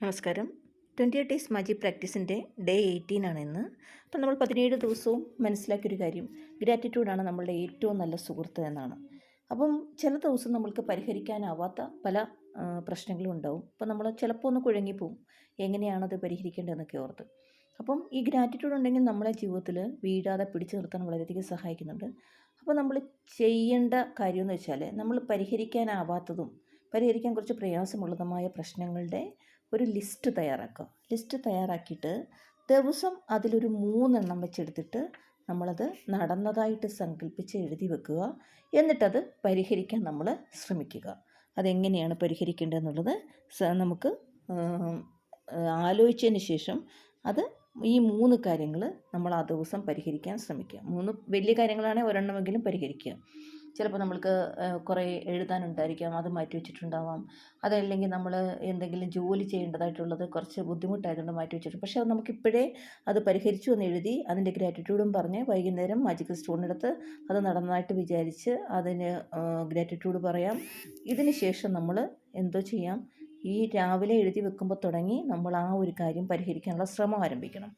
നമസ്കാരം. 28 days magic പ്രാക്ടീസിൻ്റെ day 18 ആണ് ഇന്ന്. അപ്പം നമ്മൾ 17 ദിവസവും മനസ്സിലാക്കിയൊരു കാര്യം ഗ്രാറ്റിറ്റ്യൂഡാണ് നമ്മളുടെ ഏറ്റവും നല്ല സുഹൃത്ത് എന്നാണ്. അപ്പം ചില ദിവസം നമ്മൾക്ക് പരിഹരിക്കാനാവാത്ത പല പ്രശ്നങ്ങളും ഉണ്ടാവും. അപ്പം നമ്മൾ ചിലപ്പോൾ ഒന്ന് കുഴങ്ങിപ്പോവും, എങ്ങനെയാണത് പരിഹരിക്കേണ്ടതെന്നൊക്കെ ഓർത്ത്. അപ്പം ഈ ഗ്രാറ്റിറ്റ്യൂഡ് ഉണ്ടെങ്കിൽ നമ്മളെ ജീവിതത്തിൽ വീഴാതെ പിടിച്ചു നിർത്താൻ വളരെയധികം സഹായിക്കുന്നുണ്ട്. അപ്പോൾ നമ്മൾ ചെയ്യേണ്ട കാര്യമെന്ന് വെച്ചാൽ നമ്മൾ പരിഹരിക്കാൻ കുറച്ച് പ്രയാസമുള്ളതുമായ പ്രശ്നങ്ങളുടെ ഒരു ലിസ്റ്റ് തയ്യാറാക്കുക. ലിസ്റ്റ് തയ്യാറാക്കിയിട്ട് ദിവസം അതിലൊരു 3 എണ്ണം വെച്ചെടുത്തിട്ട് നമ്മളത് നടന്നതായിട്ട് സങ്കല്പിച്ച് എഴുതി വെക്കുക. എന്നിട്ടത് പരിഹരിക്കാൻ നമ്മൾ ശ്രമിക്കുക. അതെങ്ങനെയാണ് പരിഹരിക്കേണ്ടതെന്നുള്ളത് നമുക്ക് ആലോചിച്ചതിന് ശേഷം അത് ഈ 3 കാര്യങ്ങൾ നമ്മൾ ആ ദിവസം പരിഹരിക്കാൻ ശ്രമിക്കുക. 3 വലിയ കാര്യങ്ങളാണെങ്കിൽ ഒരെണ്ണമെങ്കിലും പരിഹരിക്കുക. ചിലപ്പോൾ നമ്മൾക്ക് കുറേ എഴുതാനുണ്ടായിരിക്കാം, അത് മാറ്റി വെച്ചിട്ടുണ്ടാവാം. അതല്ലെങ്കിൽ നമ്മൾ എന്തെങ്കിലും ജോലി ചെയ്യേണ്ടതായിട്ടുള്ളത് കുറച്ച് ബുദ്ധിമുട്ടായതുകൊണ്ട് മാറ്റി വെച്ചിട്ടുണ്ട്. പക്ഷേ അത് നമുക്കിപ്പോഴേ അത് പരിഹരിച്ചു എന്ന് എഴുതി അതിൻ്റെ ഗ്രാറ്റിറ്റ്യൂഡും പറഞ്ഞ് വൈകുന്നേരം മാജിക് സ്റ്റോണെടുത്ത് അത് നടന്നതായിട്ട് വിചാരിച്ച് അതിന് ഗ്രാറ്റിറ്റ്യൂഡ് പറയാം. ഇതിന് ശേഷം നമ്മൾ എന്തോ ചെയ്യാം, ഈ രാവിലെ എഴുതി വെക്കുമ്പോൾ തുടങ്ങി നമ്മൾ ആ ഒരു കാര്യം പരിഹരിക്കാനുള്ള ശ്രമം ആരംഭിക്കണം.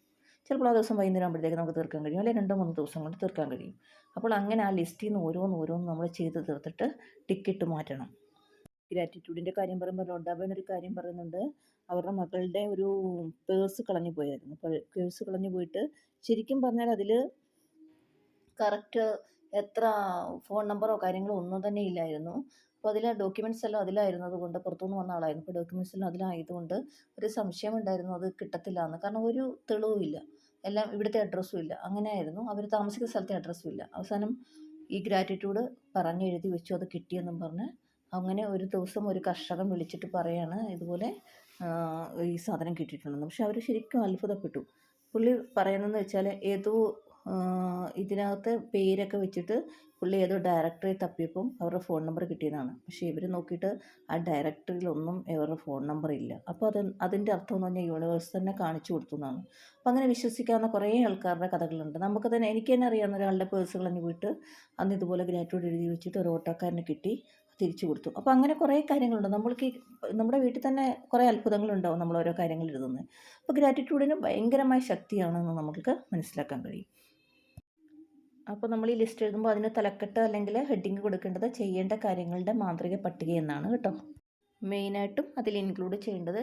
ചിലപ്പോൾ ആ ദിവസം വൈകുന്നേരം ആകുമ്പോഴത്തേക്ക് നമുക്ക് തീർക്കാൻ കഴിയും, അല്ലെങ്കിൽ 2-3 ദിവസം കൊണ്ട് തീർക്കാൻ കഴിയും. അപ്പോൾ അങ്ങനെ ആ ലിസ്റ്റിൽ നിന്ന് ഓരോന്ന് നമ്മൾ ചെയ്ത് തീർത്തിട്ട് ടിക്കിട്ട് മാറ്റണം. ഗ്രാറ്റിറ്റ്യൂഡിൻ്റെ കാര്യം പറയുമ്പോൾ റോഡാബൻ ഒരു കാര്യം പറയുന്നുണ്ട്. അവരുടെ മകളുടെ ഒരു പേഴ്സ് കളഞ്ഞു പോയായിരുന്നു. പേഴ്സ് കളഞ്ഞു പോയിട്ട് ശരിക്കും പറഞ്ഞാൽ അതിൽ കറക്റ്റ് എത്ര ഫോൺ നമ്പറോ കാര്യങ്ങളോ ഒന്നും തന്നെ ഇല്ലായിരുന്നു. അപ്പോൾ അതിലെ ഡോക്യുമെൻറ്റ്സ് എല്ലാം അതിലായിരുന്നത് കൊണ്ട്, പുറത്തുനിന്ന് വന്ന ആളായിരുന്നു, അപ്പോൾ ഡോക്യുമെൻറ്റ്സ് എല്ലാം അതിലായതുകൊണ്ട് ഒരു സംശയം ഉണ്ടായിരുന്നു അത് കിട്ടത്തില്ല എന്ന്. കാരണം ഒരു തെളിവും ഇല്ല, എല്ലാം ഇവിടുത്തെ അഡ്രസ്സും ഇല്ല. അങ്ങനെയായിരുന്നു, അവർ താമസിക്കുന്ന സ്ഥലത്തെ അഡ്രസ്സും ഇല്ല. അവസാനം ഈ ഗ്രാറ്റിറ്റ്യൂഡ് എഴുതി വെച്ചു, അത് കിട്ടിയെന്നും പറഞ്ഞ്. അങ്ങനെ ഒരു ദിവസം ഒരു കർഷകൻ വിളിച്ചിട്ട് പറയാണ് ഇതുപോലെ ഈ സാധനം കിട്ടിയിട്ടുണ്ടെന്ന്. പക്ഷെ അവർ ശരിക്കും അത്ഭുതപ്പെട്ടു. പുള്ളി പറയുന്നതെന്ന് വെച്ചാൽ ഏതോ ഇതിനകത്ത് പേരൊക്കെ വെച്ചിട്ട് പുള്ളി ഏതോ ഡയറക്ടറി തപ്പിയപ്പം അവരുടെ ഫോൺ നമ്പർ കിട്ടിയതാണ്. പക്ഷേ ഇവർ നോക്കിയിട്ട് ആ ഡയറക്ടറിയിലൊന്നും ഇവരുടെ ഫോൺ നമ്പർ ഇല്ല. അപ്പോൾ അതിൻ്റെ അർത്ഥം എന്ന് പറഞ്ഞാൽ യൂണിവേഴ്സ് തന്നെ കാണിച്ചു കൊടുത്തു എന്നാണ്. അപ്പോൾ അങ്ങനെ വിശ്വസിക്കാവുന്ന കുറേ ആൾക്കാരുടെ കഥകളുണ്ട്. എനിക്ക് തന്നെ അറിയാവുന്ന ഒരാളുടെ പേഴ്സ് കളഞ്ഞു പോയിട്ട് അന്ന് ഇതുപോലെ ഗ്രാറ്റിറ്റ്യൂഡ് എഴുതി വെച്ചിട്ട് ഒരു ഓട്ടോക്കാരന് കിട്ടി, തിരിച്ചു കൊടുത്തു. അപ്പോൾ അങ്ങനെ കുറേ കാര്യങ്ങളുണ്ട്. നമ്മുടെ വീട്ടിൽ തന്നെ കുറേ അത്ഭുതങ്ങളുണ്ടാവും നമ്മൾ ഓരോ കാര്യങ്ങൾ എഴുതുന്നത്. അപ്പോൾ ഗ്രാറ്റിറ്റ്യൂഡിന് ഭയങ്കരമായ ശക്തിയാണെന്ന് നമുക്ക് മനസ്സിലാക്കാൻ കഴിയും. അപ്പോൾ നമ്മൾ ഈ ലിസ്റ്റ് എഴുതുമ്പോൾ അതിന് തലക്കെട്ട് അല്ലെങ്കിൽ ഹെഡിങ് കൊടുക്കേണ്ടത് ചെയ്യേണ്ട കാര്യങ്ങളുടെ മാന്ത്രിക പട്ടിക എന്നാണ് കേട്ടോ. മെയിനായിട്ടും അതിൽ ഇൻക്ലൂഡ് ചെയ്യേണ്ടത്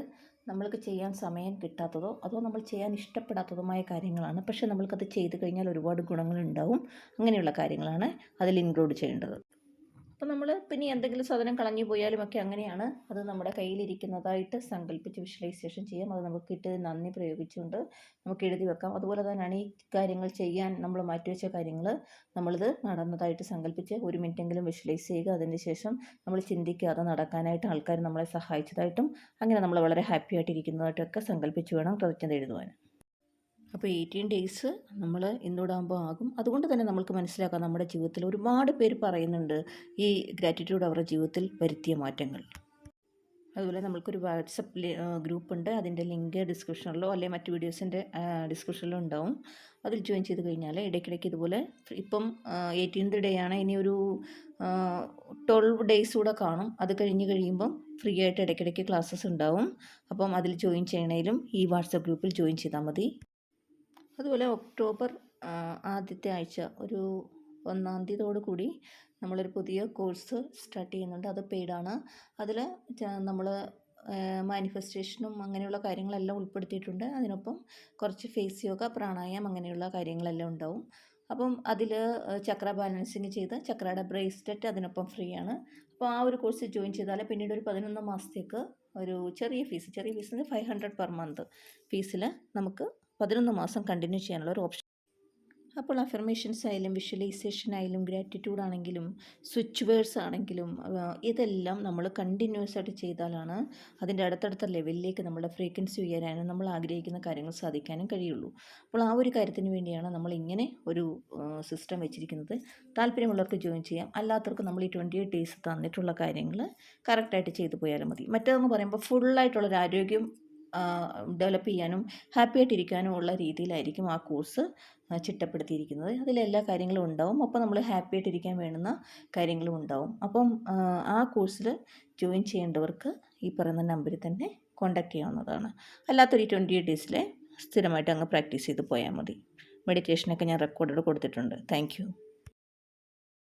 നമ്മൾക്ക് ചെയ്യാൻ സമയം കിട്ടാത്തതോ അതോ നമ്മൾ ചെയ്യാൻ ഇഷ്ടപ്പെടാത്തതുമായ കാര്യങ്ങളാണ്. പക്ഷേ നമ്മൾക്കത് ചെയ്ത് കഴിഞ്ഞാൽ ഒരുപാട് ഗുണങ്ങളുണ്ടാവും. അങ്ങനെയുള്ള കാര്യങ്ങളാണ് അതിൽ ഇൻക്ലൂഡ് ചെയ്യേണ്ടത്. അപ്പോൾ നമ്മൾ പിന്നെ എന്തെങ്കിലും സാധനം കളഞ്ഞു പോയാലും ഒക്കെ അങ്ങനെയാണ്, അത് നമ്മുടെ കയ്യിലിരിക്കുന്നതായിട്ട് സങ്കല്പിച്ച് വിഷ്വലൈസേഷൻ ചെയ്യാം. അത് നമുക്ക് കിട്ടിയത് നന്ദി പ്രയോഗിച്ചുകൊണ്ട് നമുക്ക് എഴുതി വെക്കാം. അതുപോലെ തന്നെയാണ് ഈ കാര്യങ്ങൾ ചെയ്യാൻ നമ്മൾ മാറ്റിവെച്ച കാര്യങ്ങൾ നമ്മളിത് നടന്നതായിട്ട് സങ്കല്പിച്ച് 1 മിനിറ്റെങ്കിലും വിഷ്വലൈസ് ചെയ്യുക. അതിന് ശേഷം നമ്മൾ ചിന്തിക്കാതെ നടക്കാനായിട്ട് ആൾക്കാർ നമ്മളെ സഹായിച്ചതായിട്ടും അങ്ങനെ നമ്മൾ വളരെ ഹാപ്പി ആയിട്ടിരിക്കുന്നതായിട്ടൊക്കെ സങ്കല്പിച്ച് വേണം കൃത്യത എഴുതുവാൻ. അപ്പോൾ 18 ഡേയ്സ് നമ്മൾ ഇന്നോടാകുമ്പോൾ ആകും. അതുകൊണ്ട് തന്നെ നമ്മൾക്ക് മനസ്സിലാക്കാം നമ്മുടെ ജീവിതത്തിൽ ഒരുപാട് പേര് പറയുന്നുണ്ട് ഈ ഗ്രാറ്റിറ്റ്യൂഡ് അവരുടെ ജീവിതത്തിൽ വരുത്തിയ മാറ്റങ്ങൾ. അതുപോലെ നമ്മൾക്കൊരു വാട്സപ്പ് ഗ്രൂപ്പുണ്ട്. അതിൻ്റെ ലിങ്ക് ഡിസ്ക്രിപ്ഷനിലോ അല്ലെങ്കിൽ മറ്റ് വീഡിയോസിൻ്റെ ഡിസ്ക്രിപ്ഷനിലോ ഉണ്ടാവും. അതിൽ ജോയിൻ ചെയ്ത് കഴിഞ്ഞാൽ ഇടയ്ക്കിടയ്ക്ക് ഇതുപോലെ ഇപ്പം 18th ഡേ ആണ്, ഇനി ഒരു 12 ഡേയ്സ് കൂടെ കാണും. അത് കഴിയുമ്പം ഫ്രീ ആയിട്ട് ഇടയ്ക്കിടയ്ക്ക് ക്ലാസ്സസ് ഉണ്ടാവും. അപ്പം അതിൽ ജോയിൻ ചെയ്യണേലും ഈ വാട്സപ്പ് ഗ്രൂപ്പിൽ ജോയിൻ ചെയ്താൽ മതി. അതുപോലെ ഒക്ടോബർ ആദ്യത്തെ ആഴ്ച ഒരു 1-ാം തീയതിയോട് കൂടി നമ്മളൊരു പുതിയ കോഴ്സ് സ്റ്റാർട്ട് ചെയ്യുന്നുണ്ട്. അത് പെയ്ഡാണ്. അതിൽ നമ്മൾ മാനിഫെസ്റ്റേഷനും അങ്ങനെയുള്ള കാര്യങ്ങളെല്ലാം ഉൾപ്പെടുത്തിയിട്ടുണ്ട്. അതിനൊപ്പം കുറച്ച് ഫേസ് യോഗ, പ്രാണായാമം അങ്ങനെയുള്ള കാര്യങ്ങളെല്ലാം ഉണ്ടാവും. അപ്പം അതിൽ ചക്ര ബാലൻസിങ് ചെയ്ത് ചക്രയുടെ ബ്രേസ്ലെറ്റ് അതിനൊപ്പം ഫ്രീ ആണ്. അപ്പോൾ ആ ഒരു കോഴ്സ് ജോയിൻ ചെയ്താൽ പിന്നീട് ഒരു 11 മാസത്തേക്ക് ഒരു ചെറിയ ഫീസ് 500 പെർ മന്ത് ഫീസിൽ നമുക്ക് 11 മാസം കണ്ടിന്യൂ ചെയ്യാനുള്ള ഒരു ഓപ്ഷൻ. അപ്പോൾ അഫർമേഷൻസ് ആയാലും വിഷ്വലൈസേഷൻ ആയാലും ഗ്രാറ്റിറ്റ്യൂഡ് ആണെങ്കിലും സ്വിച്ച് വേർഡ്സ് ആണെങ്കിലും ഇതെല്ലാം നമ്മൾ കണ്ടിന്യൂസ് ആയിട്ട് ചെയ്താലാണ് അതിൻ്റെ അടുത്തടുത്ത ലെവലിലേക്ക് നമ്മുടെ ഫ്രീക്വൻസി ഉയരാനും നമ്മൾ ആഗ്രഹിക്കുന്ന കാര്യങ്ങൾ സാധിക്കാനും കഴിയുള്ളൂ. അപ്പോൾ ആ ഒരു കാര്യത്തിന് വേണ്ടിയാണ് നമ്മൾ ഇങ്ങനെ ഒരു സിസ്റ്റം വെച്ചിരിക്കുന്നത്. താല്പര്യമുള്ളവർക്ക് ജോയിൻ ചെയ്യാം, അല്ലാത്തവർക്ക് നമ്മൾ ഈ 28 ഡേയ്സ് തന്നിട്ടുള്ള കാര്യങ്ങൾ കറക്റ്റായിട്ട് ചെയ്തു പോയാലും മതി. മറ്റേതെന്ന് പറയുമ്പോൾ ഫുള്ളായിട്ടുള്ളൊരു ആരോഗ്യം ഡെവലപ്പ് ചെയ്യാനും ഹാപ്പി ആയിട്ടിരിക്കാനും ഉള്ള രീതിയിലായിരിക്കും ആ കോഴ്സ് ചിട്ടപ്പെടുത്തിയിരിക്കുന്നത്. അതിലെല്ലാ കാര്യങ്ങളും ഉണ്ടാവും. അപ്പോൾ നമ്മൾ ഹാപ്പി ആയിട്ടിരിക്കാൻ വേണ്ടുന്ന കാര്യങ്ങളും ഉണ്ടാവും. അപ്പം ആ കോഴ്സിൽ ജോയിൻ ചെയ്യേണ്ടവർക്ക് ഈ പറയുന്ന നമ്പറിൽ തന്നെ കോൺടാക്റ്റ് ചെയ്യാവുന്നതാണ്. അല്ലാത്തൊരു 28 ഡേയ്സിലെ സ്ഥിരമായിട്ട് അങ്ങ് പ്രാക്ടീസ് ചെയ്ത് പോയാൽ മതി. മെഡിറ്റേഷനൊക്കെ ഞാൻ റെക്കോർഡഡ് കൊടുത്തിട്ടുണ്ട്. Thank you.